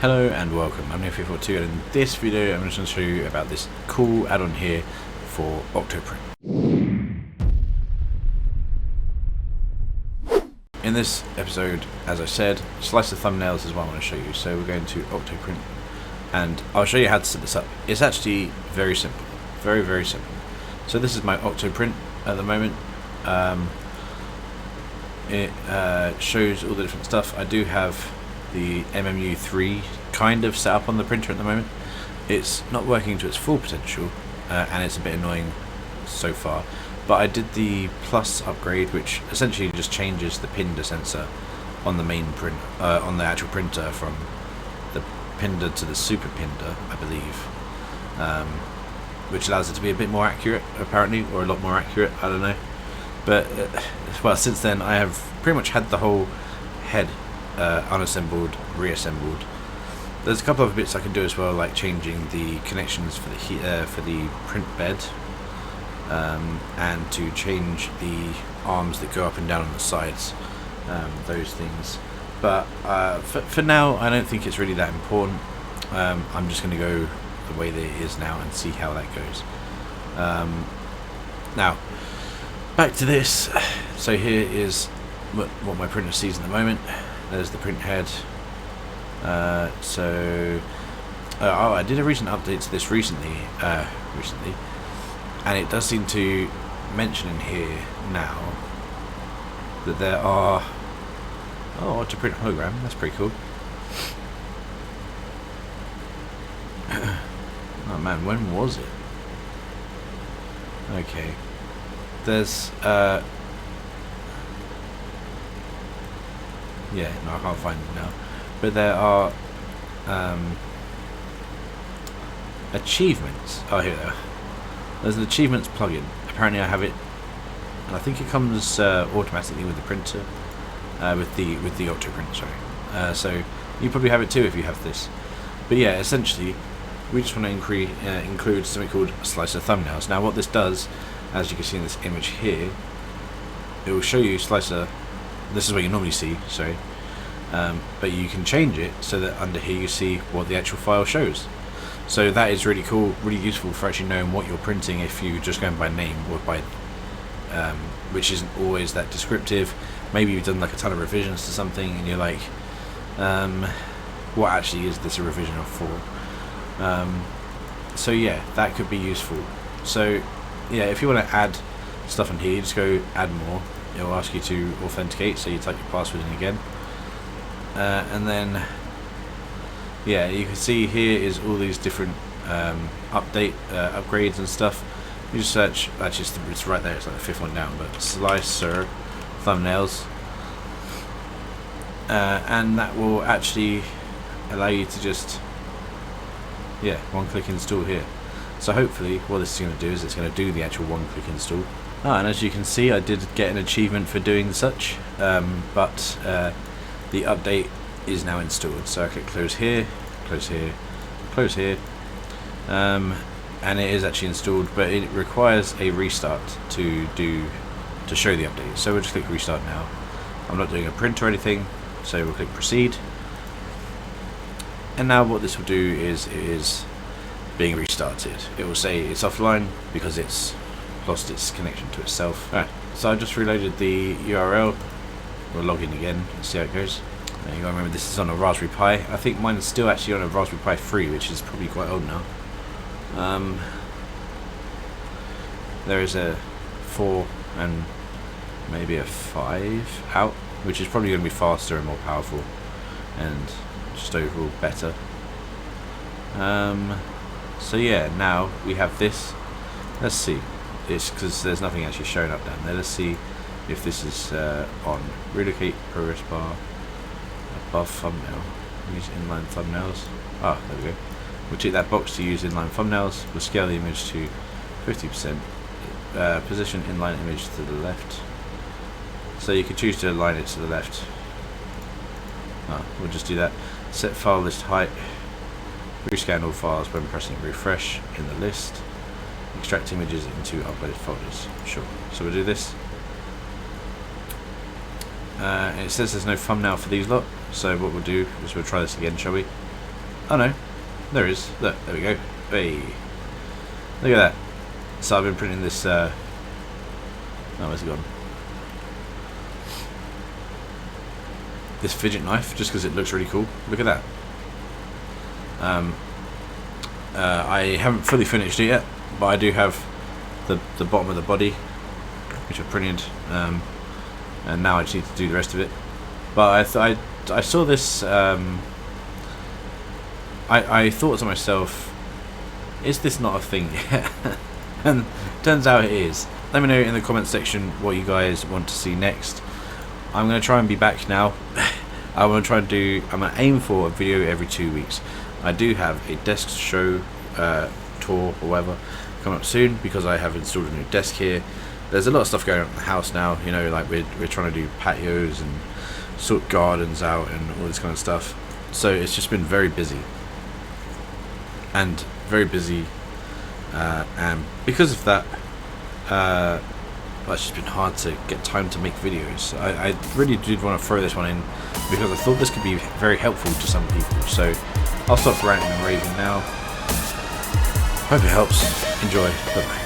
Hello and welcome, I'm Neo342 and in this video I'm just going to show you about this cool add-on here for Octoprint. In this episode, as I said, Slicer Thumbnails is what I want to show you. So we're going to Octoprint and I'll show you how to set this up. It's actually very simple, very simple. So this is my Octoprint at the moment. It shows all the different stuff. I do have the MMU3 kind of set up on the printer at the moment. It's not working to its full potential and it's a bit annoying so far, but I did the Plus upgrade, which essentially just changes the pinder sensor on the main print, on the actual printer, from the pinder to the super pinder, I believe, which allows it to be a bit more accurate apparently, or a lot more accurate, I don't know. But well, since then I have pretty much had the whole head unassembled, reassembled. There's a couple of bits I can do as well, like changing the connections for the print bed, and to change the arms that go up and down on the sides, those things. But for now, I don't think it's really that important. I'm just going to go the way that it is now and see how that goes. Now, back to this. So here is what my printer sees at the moment. There's the print head. I did a recent update to this recently, and it does seem to mention in here now that there are Octoprint hologram. That's pretty cool. Oh man, when was it? Okay, there's yeah, no, I can't find it now. But there are achievements. Oh, here they are. There's an achievements plugin. Apparently I have it, and I think it comes automatically with the printer, with the Octoprint, sorry. So you probably have it too if you have this. But yeah, essentially we just want to include something called Slicer Thumbnails. Now what this does, as you can see in this image here, it will show you Slicer. This is what you normally see, sorry, but you can change it so that under here you see what the actual file shows. So that is really cool, really useful for actually knowing what you're printing if you're just going by name, or by which isn't always that descriptive. Maybe you've done like a ton of revisions to something and you're like, what actually is this a revision of for? So yeah, that could be useful. So yeah, if you want to add stuff in here, you just go add more. It will ask you to authenticate, so you type your password in again, and then yeah, you can see here is all these different upgrades and stuff. You just search, actually it's right there, it's like the fifth one down, but Slicer Thumbnails, and that will actually allow you to just one-click install here. So hopefully what this is going to do is it's going to do the actual one-click install. And as you can see, I did get an achievement for doing such, but the update is now installed. So I click close here, close here, close here, and it is actually installed, but it requires a restart to show the update. So we'll just click restart now. I'm not doing a print or anything, so we'll click proceed. And now what this will do is it is being restarted. It will say it's offline because it's lost its connection to itself. Alright, so I just reloaded the URL. We'll log in again and see how it goes. Now you gotta remember this is on a Raspberry Pi. I think mine is still actually on a Raspberry Pi 3, which is probably quite old now. There is a 4 and maybe a 5 out, which is probably going to be faster and more powerful and just overall better. So yeah, now we have this. Let's see. It's because there's nothing actually showing up down there. Let's see if this is on. Relocate progress bar above thumbnail. Use inline thumbnails. Ah, there we go. We'll tick that box to use inline thumbnails. We'll scale the image to 50%. Position inline image to the left. So you can choose to align it to the left. We'll just do that. Set file list height. Rescan all files when pressing refresh in the list. Extract images into uploaded folders. Sure. So we'll do this. It says there's no thumbnail for these lot, so what we'll do is we'll try this again, shall we? Oh no, there is. Look, there we go. Hey, look at that. So I've been printing this. Oh, where's it gone? This fidget knife, just because it looks really cool. Look at that. I haven't fully finished it yet, but I do have the bottom of the body, which I printed, and now I just need to do the rest of it. But I saw this. I thought to myself, is this not a thing yet? And turns out it is. Let me know in the comment section what you guys want to see next. I'm going to try and be back now. I'm going to aim for a video every 2 weeks. I do have a desk show, tour or whatever coming up soon, because I have installed a new desk here. There's a lot of stuff going on in the house now, you know, like we're trying to do patios and sort gardens out and all this kind of stuff. So it's just been very busy. And because of that, it's just been hard to get time to make videos. I really did want to throw this one in because I thought this could be very helpful to some people. So I'll stop ranting and raving now. Hope it helps. Enjoy. Bye bye.